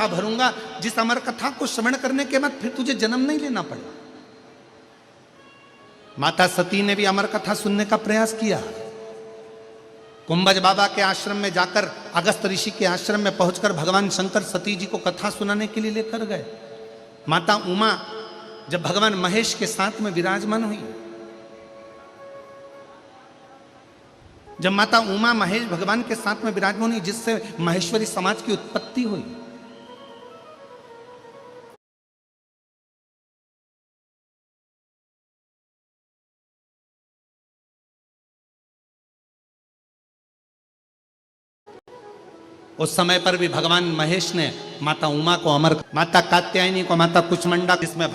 कथा भरूंगा जिस अमर कथा को श्रवण करने के बाद फिर तुझे जन्म नहीं लेना पड़े। माता सती ने भी अमर कथा सुनने का प्रयास किया। कुंभज बाबा के आश्रम में जाकर, अगस्त ऋषि के आश्रम में पहुंचकर भगवान शंकर सती जी को कथा सुनाने के लिए लेकर गए। माता उमा जब भगवान महेश के साथ में विराजमान हुई, जब माता उमा महेश भगवान के साथ में विराजमान हुई, जिससे महेश्वरी समाज की उत्पत्ति हुई, उस समय पर भी भगवान महेश ने माता उमा को अमर, माता कात्यायनी को माता कुष्मांडा, जिसमें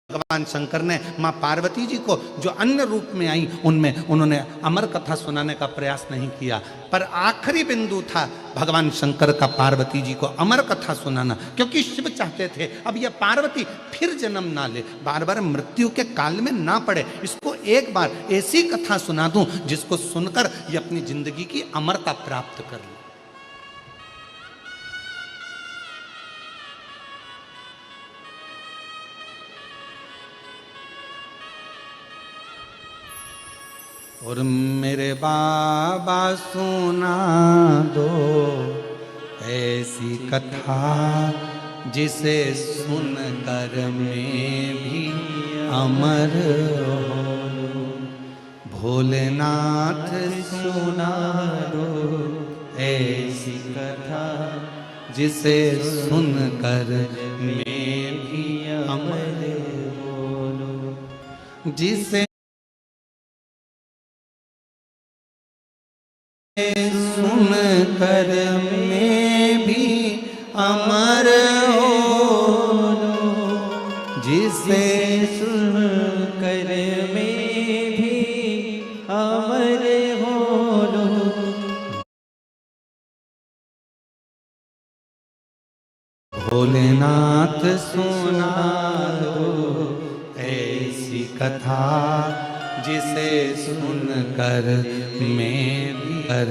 भगवान शंकर ने मां पार्वती जी को जो अन्य रूप में आई उनमें उन्होंने अमर कथा सुनाने का प्रयास नहीं किया। पर आखिरी बिंदु था भगवान शंकर का पार्वती जी को अमर कथा सुनाना, क्योंकि शिव चाहते थे अब यह पार्वती फिर जन्म ना ले, बार बार मृत्यु के काल में ना पड़े, इसको एक बार ऐसी कथा सुना दूं जिसको सुनकर ये अपनी जिंदगी की अमरता प्राप्त कर ले। और मेरे बाबा सुना दो ऐसी कथा जिसे सुनकर मैं भी अमर हो। भोलेनाथ सुना दो ऐसी कथा जिसे सुनकर मैं भी अमर हो। जिसे सुन कर मैं भी अमर हो, जिसे सुन कर मैं भी अमर हो। भोलेनाथ सुना दो ऐसी कथा जिसे सुन कर मैं भी अमर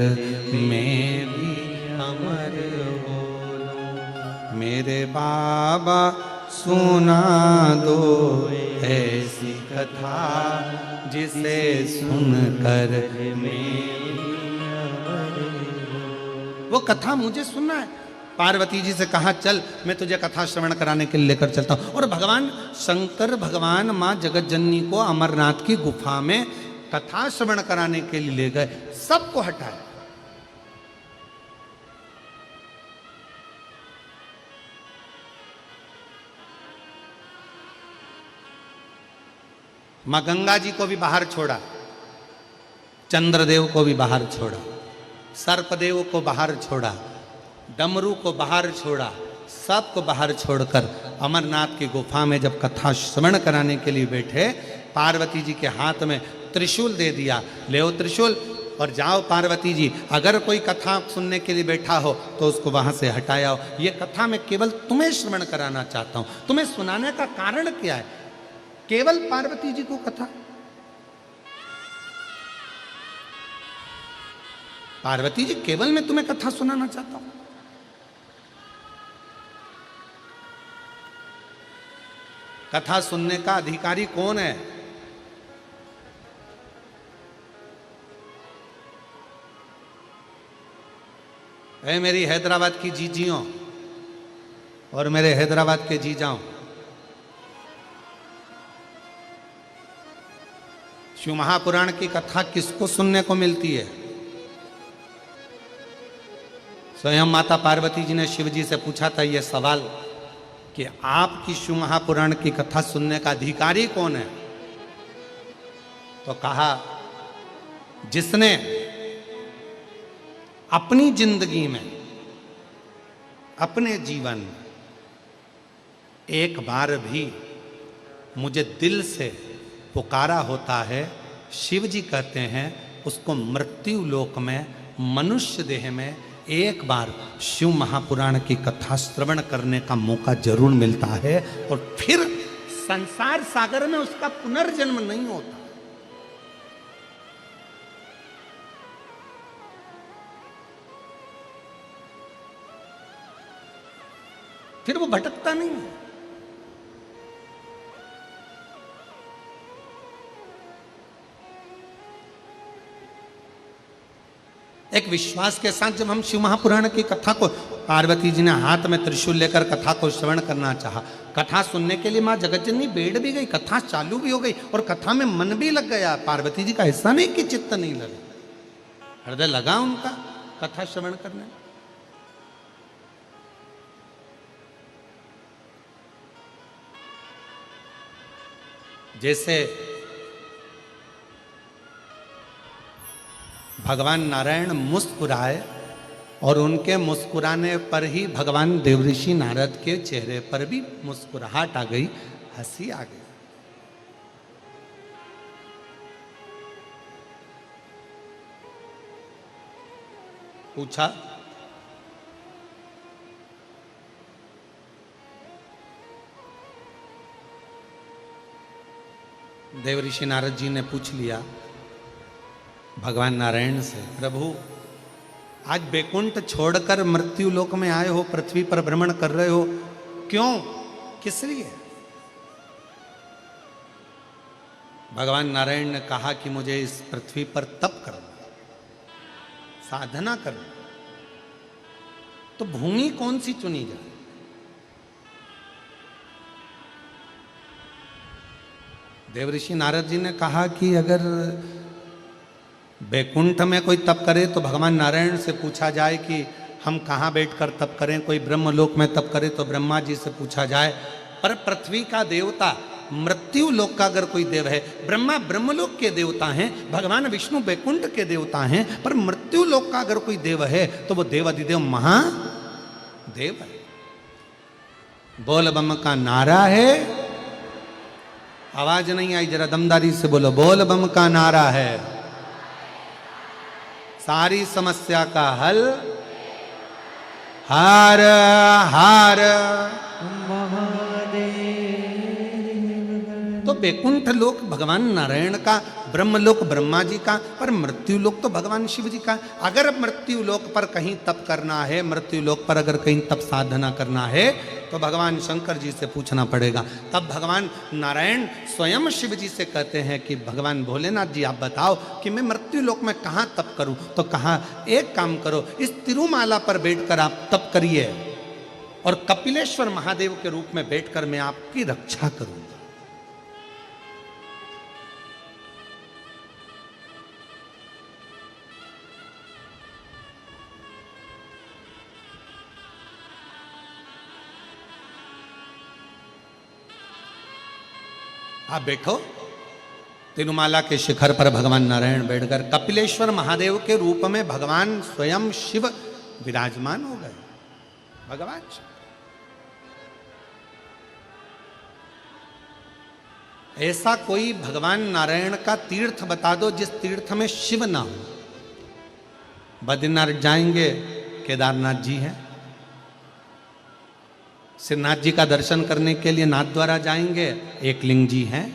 हो। मेरे बाबा सुना दो ऐसी कथा जिसे सुन कर मैं भी अमर हो। वो कथा मुझे सुनना है। पार्वती जी से कहा चल मैं तुझे कथा श्रवण कराने के लिए लेकर चलता हूं। और भगवान शंकर भगवान मां जगत जननी को अमरनाथ की गुफा में कथा श्रवण कराने के लिए ले गए, सबको हटाया। मां गंगा जी को भी बाहर छोड़ा, चंद्रदेव को भी बाहर छोड़ा, सर्पदेव को बाहर छोड़ा, डमरू को बाहर छोड़ा, सबको बाहर छोड़कर अमरनाथ की गुफा में जब कथा श्रवण कराने के लिए बैठे, पार्वती जी के हाथ में त्रिशूल दे दिया, ले त्रिशूल और जाओ पार्वती जी, अगर कोई कथा सुनने के लिए बैठा हो तो उसको वहां से हटाया हो। ये कथा मैं केवल तुम्हें श्रवण कराना चाहता हूं, तुम्हें सुनाने का कारण क्या है? केवल पार्वती जी को कथा, पार्वती जी केवल मैं तुम्हें कथा सुनाना चाहता हूं। कथा सुनने का अधिकारी कौन है? ऐ मेरी हैदराबाद की जीजियों और मेरे हैदराबाद के जीजाओं, शिव महापुराण की कथा किसको सुनने को मिलती है? स्वयं माता पार्वती जी ने शिव जी से पूछा था यह सवाल कि आपकी शिव महापुराण की कथा सुनने का अधिकारी कौन है? तो कहा जिसने अपनी जिंदगी में, अपने जीवन में एक बार भी मुझे दिल से पुकारा होता है, शिव जी कहते हैं उसको मृत्यु लोक में मनुष्य देह में एक बार शिव महापुराण की कथा श्रवण करने का मौका जरूर मिलता है और फिर संसार सागर में उसका पुनर्जन्म नहीं होता। फिर वो भटकता नहीं है। एक विश्वास के साथ जब हम शिव महापुराण की कथा को, पार्वती जी ने हाथ में त्रिशूल लेकर कथा को श्रवण करना चाहा, कथा सुनने के लिए माँ जगतजननी बैठ भी गई, कथा चालू भी हो गई और कथा में मन भी लग गया। पार्वती जी का ऐसा नहीं कि चित्त नहीं लगा, हृदय लगा उनका कथा श्रवण करने। जैसे भगवान नारायण मुस्कुराए और उनके मुस्कुराने पर ही भगवान देवऋषि नारद के चेहरे पर भी मुस्कुराहट आ गई, हंसी आ गई। पूछा, देवऋषि नारद जी ने पूछ लिया भगवान नारायण से, प्रभु आज बैकुंठ छोड़कर मृत्यु लोक में आए हो, पृथ्वी पर भ्रमण कर रहे हो, क्यों, किस लिए? भगवान नारायण ने कहा कि मुझे इस पृथ्वी पर तप करना, साधना करना। तो भूमि कौन सी चुनी जाए? देवऋषि नारद जी ने कहा कि अगर बैकुंठ में कोई तप करे तो भगवान नारायण से पूछा जाए कि हम कहाँ बैठकर तप करें, कोई ब्रह्मलोक में तप करे तो ब्रह्मा जी से पूछा जाए, पर पृथ्वी का देवता, मृत्यु लोक का अगर कोई देव है, ब्रह्मा ब्रह्मलोक के देवता हैं, भगवान विष्णु बैकुंठ के देवता हैं, पर मृत्यु लोक का अगर कोई देव है तो वो देवाधिदेव महादेव है। बोल बम का नारा है, आवाज नहीं आई, जरा दमदारी से बोलो, बोल बम का नारा है, सारी समस्या का हल हार हार तो बैकुंठ लोक भगवान नारायण का, ब्रह्मलोक ब्रह्मा जी का, पर मृत्यु लोक तो भगवान शिव जी का। अगर मृत्यु लोक पर कहीं तप करना है, मृत्यु लोक पर अगर कहीं तप साधना करना है तो भगवान शंकर जी से पूछना पड़ेगा। तब भगवान नारायण स्वयं शिव जी से कहते हैं कि भगवान भोलेनाथ जी आप बताओ कि मैं मृत्यु लोक में कहाँ तप करूं? तो कहा एक काम करो, इस तिरुमाला पर बैठकर आप तप करिए और कपिलेश्वर महादेव के रूप में बैठकर मैं आपकी रक्षा करूंगा। आप बैठो, तिरुमाला के शिखर पर भगवान नारायण बैठकर कपिलेश्वर महादेव के रूप में भगवान स्वयं शिव विराजमान हो गए। भगवान ऐसा कोई भगवान नारायण का तीर्थ बता दो जिस तीर्थ में शिव ना हो। बद्रीनाथ जाएंगे, केदारनाथ जी हैं। श्रीनाथ जी का दर्शन करने के लिए नाथ द्वारा जाएंगे, एकलिंग जी हैं।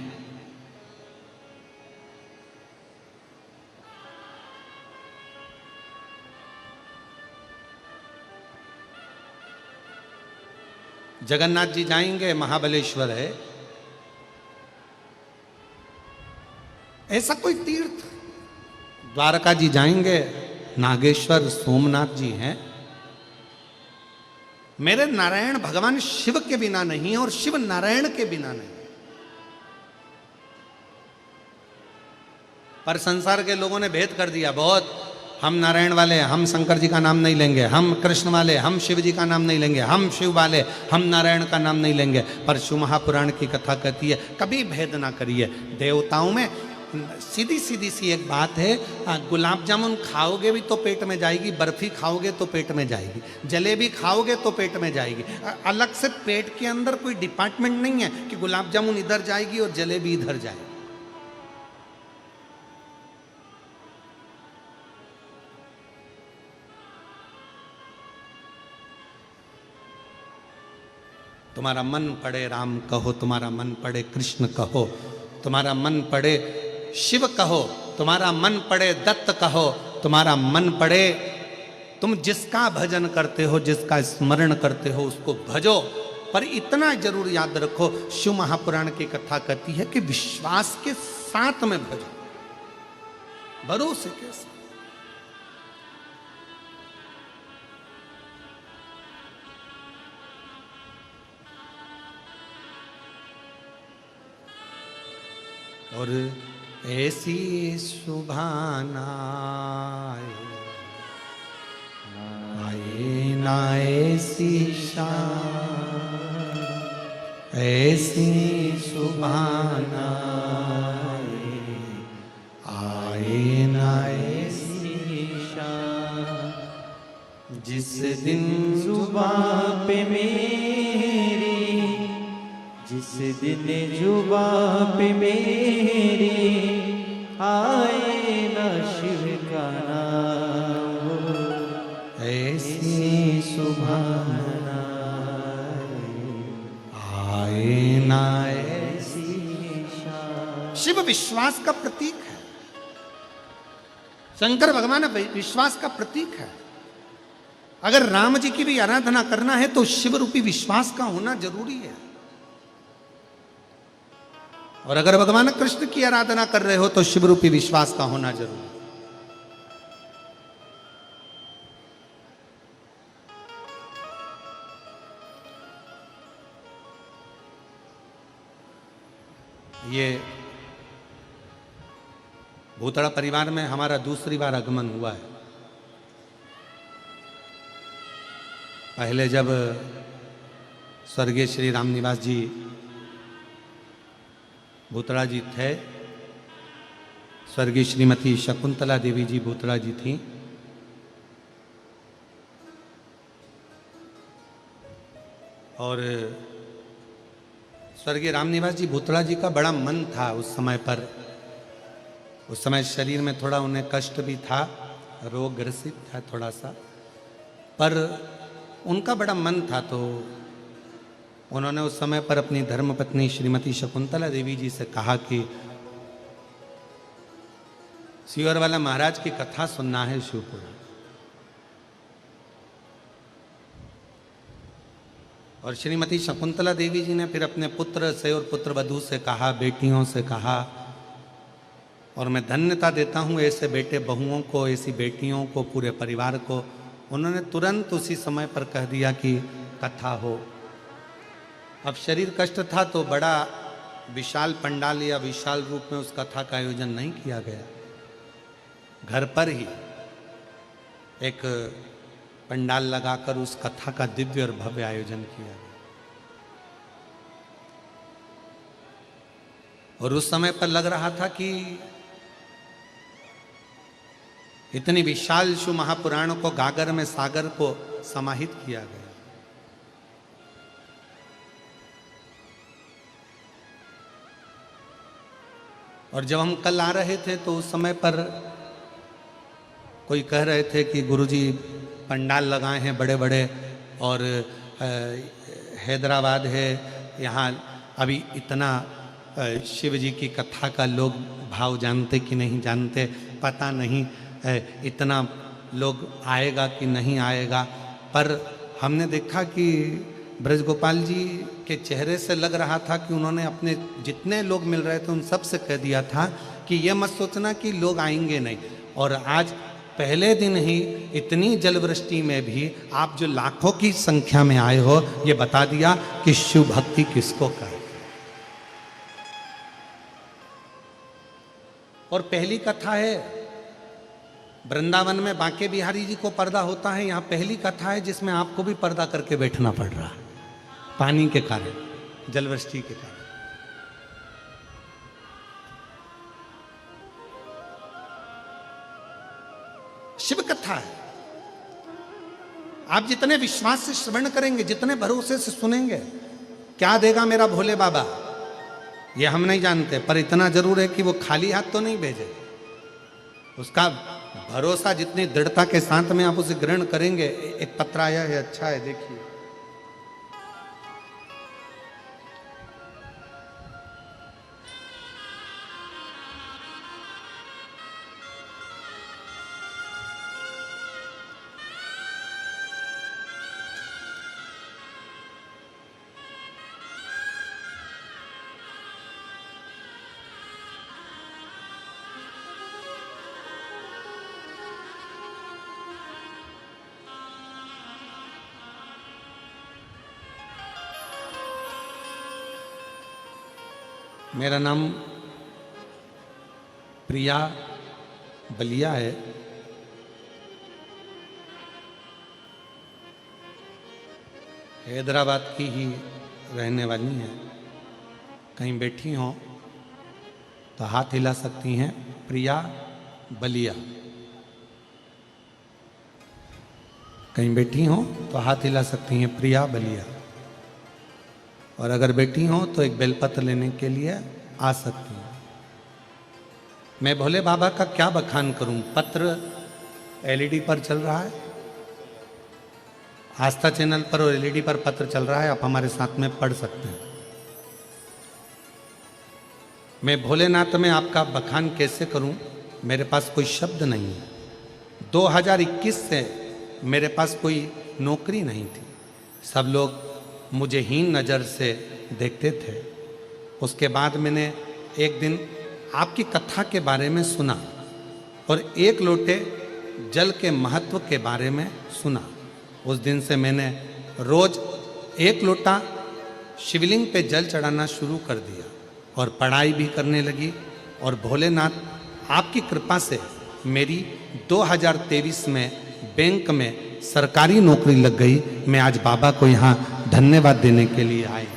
जगन्नाथ जी जाएंगे, महाबलेश्वर है। ऐसा कोई तीर्थ, द्वारका जी जाएंगे, नागेश्वर सोमनाथ जी हैं। मेरे नारायण भगवान शिव के बिना नहीं और शिव नारायण के बिना नहीं। पर संसार के लोगों ने भेद कर दिया बहुत, हम नारायण वाले हम शंकर जी का नाम नहीं लेंगे, हम कृष्ण वाले हम शिव जी का नाम नहीं लेंगे, हम शिव वाले हम नारायण का नाम नहीं लेंगे। पर शिव महापुराण की कथा कहती है कभी भेद ना करिए। देवताओं में सीधी सीधी सी एक बात है, गुलाब जामुन खाओगे भी तो पेट में जाएगी, बर्फी खाओगे तो पेट में जाएगी, जलेबी खाओगे तो पेट में जाएगी। अलग से पेट के अंदर कोई डिपार्टमेंट नहीं है कि गुलाब जामुन इधर जाएगी और जलेबी इधर जाएगी। तुम्हारा मन पड़े राम कहो, तुम्हारा मन पड़े कृष्ण कहो, तुम्हारा मन पड़े शिव कहो, तुम्हारा मन पड़े दत्त कहो, तुम्हारा मन पड़े, तुम जिसका भजन करते हो, जिसका स्मरण करते हो उसको भजो। पर इतना जरूर याद रखो, शिव महापुराण की कथा कहती है कि विश्वास के साथ में भजो, भरोसे के साथ। और ऐसी सुभाना आए ना ऐसी शान, ऐसी सुभाना आए ना ऐसी शान, जिस दिन जुबां पे मेरी, जिस दिन जुबां पे मेरी आए ना शिव का नाम, ऐसी सुभाना आए ना ऐसी शान। शिव विश्वास का प्रतीक है, शंकर भगवान विश्वास का प्रतीक है। अगर राम जी की भी आराधना करना है तो शिव रूपी विश्वास का होना जरूरी है। और अगर भगवान कृष्ण की आराधना कर रहे हो तो शिव रूपी विश्वास का होना जरूरी है। ये भूतड़ा परिवार में हमारा दूसरी बार आगमन हुआ है। पहले जब स्वर्गीय श्री रामनिवास जी भूतड़ा जी थे, स्वर्गीय श्रीमती शकुंतला देवी जी भूतड़ा जी थी, और स्वर्गीय रामनिवास जी भूतड़ा जी का बड़ा मन था उस समय पर। उस समय शरीर में थोड़ा उन्हें कष्ट भी था, रोग ग्रसित था थोड़ा सा, पर उनका बड़ा मन था। तो उन्होंने उस समय पर अपनी धर्मपत्नी श्रीमती शकुंतला देवी जी से कहा कि सियोर वाला महाराज की कथा सुनना है शिवपुराण। और श्रीमती शकुंतला देवी जी ने फिर अपने पुत्र से और पुत्र वधू से कहा, बेटियों से कहा, और मैं धन्यता देता हूँ ऐसे बेटे बहुओं को, ऐसी बेटियों को, पूरे परिवार को। उन्होंने तुरंत उसी समय पर कह दिया कि कथा हो। अब शरीर कष्ट था तो बड़ा विशाल पंडाल या विशाल रूप में उस कथा का आयोजन नहीं किया गया, घर पर ही एक पंडाल लगाकर उस कथा का दिव्य और भव्य आयोजन किया गया। और उस समय पर लग रहा था कि इतनी विशाल शिव महापुराण को गागर में सागर को समाहित किया गया। और जब हम कल आ रहे थे तो उस समय पर कोई कह रहे थे कि गुरुजी पंडाल लगाए हैं बड़े बड़े, और हैदराबाद है, यहाँ अभी इतना शिव जी की कथा का लोग भाव जानते कि नहीं जानते पता नहीं, इतना लोग आएगा कि नहीं आएगा। पर हमने देखा कि ब्रजगोपाल जी के चेहरे से लग रहा था कि उन्होंने अपने जितने लोग मिल रहे थे उन सब से कह दिया था कि ये मत सोचना कि लोग आएंगे नहीं। और आज पहले दिन ही इतनी जलवृष्टि में भी आप जो लाखों की संख्या में आए हो, ये बता दिया कि शिव भक्ति किसको कहे। और पहली कथा है वृंदावन में बांके बिहारी जी को पर्दा होता है, यहाँ पहली कथा है जिसमें आपको भी पर्दा करके बैठना पड़ रहा है, पानी के कारण, जलवृष्टि के कारण। शिव कथा है, आप जितने विश्वास से श्रवण करेंगे, जितने भरोसे से सुनेंगे, क्या देगा मेरा भोले बाबा ये हम नहीं जानते, पर इतना जरूर है कि वो खाली हाथ तो नहीं भेजे। उसका भरोसा जितनी दृढ़ता के साथ में आप उसे ग्रहण करेंगे। एक पत्र आया है, अच्छा है, देखिए। मेरा नाम प्रिया बलिया है। हैदराबाद की ही रहने वाली हैं। कहीं बैठी हों तो हाथ हिला सकती हैं। प्रिया बलिया। कहीं बैठी हों तो हाथ हिला सकती हैं। प्रिया बलिया। और अगर बैठी हों तो एक बेलपत्र लेने के लिए आ सकती हैं। मैं भोले बाबा का क्या बखान करूं। पत्र एलईडी पर चल रहा है, आस्था चैनल पर और एलईडी पर पत्र चल रहा है। आप हमारे साथ में पढ़ सकते हैं। मैं भोलेनाथ में आपका बखान कैसे करूं, मेरे पास कोई शब्द नहीं है। 2021 से मेरे पास कोई नौकरी नहीं थी। सब लोग मुझे हीन नज़र से देखते थे। उसके बाद मैंने एक दिन आपकी कथा के बारे में सुना और एक लोटे जल के महत्व के बारे में सुना। उस दिन से मैंने रोज एक लोटा शिवलिंग पे जल चढ़ाना शुरू कर दिया और पढ़ाई भी करने लगी। और भोलेनाथ आपकी कृपा से मेरी 2023 में बैंक में सरकारी नौकरी लग गई। मैं आज बाबा को यहाँ धन्यवाद देने के लिए आए,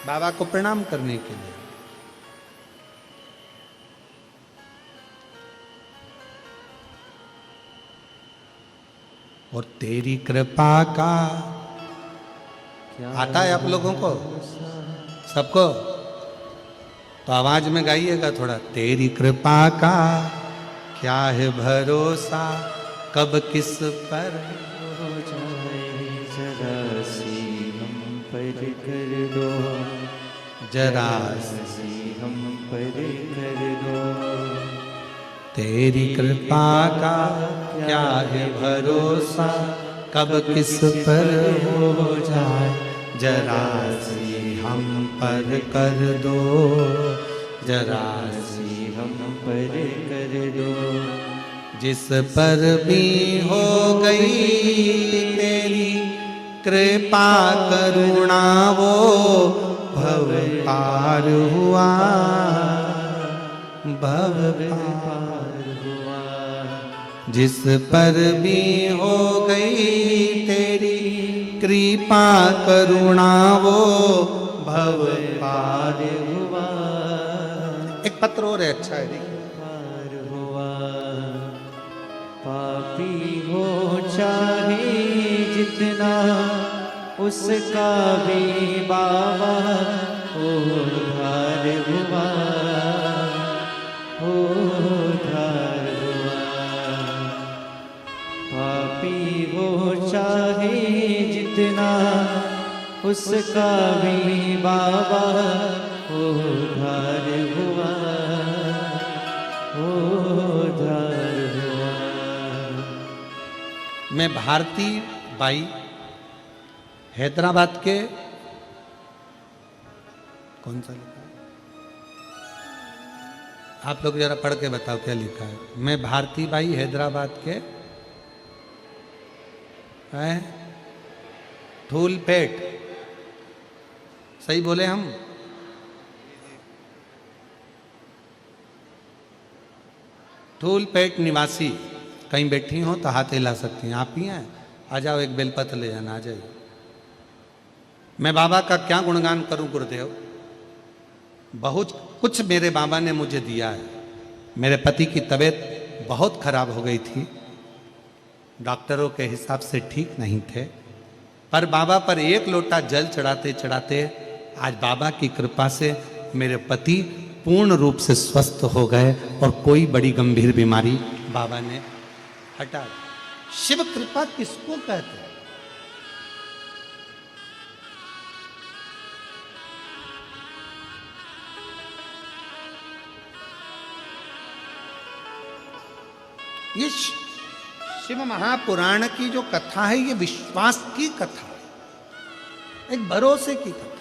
बाबा को प्रणाम करने के लिए। और तेरी कृपा का आता है आप लोगों को सबको, तो आवाज में गाइएगा थोड़ा। तेरी कृपा का क्या है भरोसा, कब किस पर हो जाए, जरा सी हम पर कर दो, जरा सी हम पर कर दो। तेरी कृपा का क्या है भरोसा, कब किस पर हो जाए, जरा सी हम पर कर दो, जरा सी हम पर कर दो। जिस पर भी हो गई तेरी कृपा करुणा, वो भव पार हुआ, भव पार हुआ। जिस पर भी हो गई तेरी कृपा करुणा, वो भव पार हुआ। एक पत्र और है, अच्छा है, देखिए। पार हुआ। पापी हो चाहे जितना, उसका भी बाबा उद्धार हुआ, उद्धार हुआ। पापी हो चाहे जितना, उसका भी बाबा उद्धार हुआ, उद्धार हुआ। मैं भारती बाई हैदराबाद के, कौन सा लिखा है? आप लोग जरा पढ़ के बताओ क्या लिखा है। मैं भारती बाई हैदराबाद के हैं धूलपेट, सही बोले हम? धूलपेट निवासी। कहीं बैठी हो तो हाथ हिला सकती हैं। आप ही हैं, आ जाओ, एक बेलपत्र ले जाना, आ जाइए। मैं बाबा का क्या गुणगान करूं गुरुदेव। बहुत कुछ मेरे बाबा ने मुझे दिया है। मेरे पति की तबीयत बहुत खराब हो गई थी, डॉक्टरों के हिसाब से ठीक नहीं थे, पर बाबा पर एक लोटा जल चढ़ाते चढ़ाते आज बाबा की कृपा से मेरे पति पूर्ण रूप से स्वस्थ हो गए और कोई बड़ी गंभीर बीमारी बाबा ने हटा दी। शिव कृपा किसको कहते हैं? ये शिव महापुराण की जो कथा है, ये विश्वास की कथा है, एक भरोसे की कथा।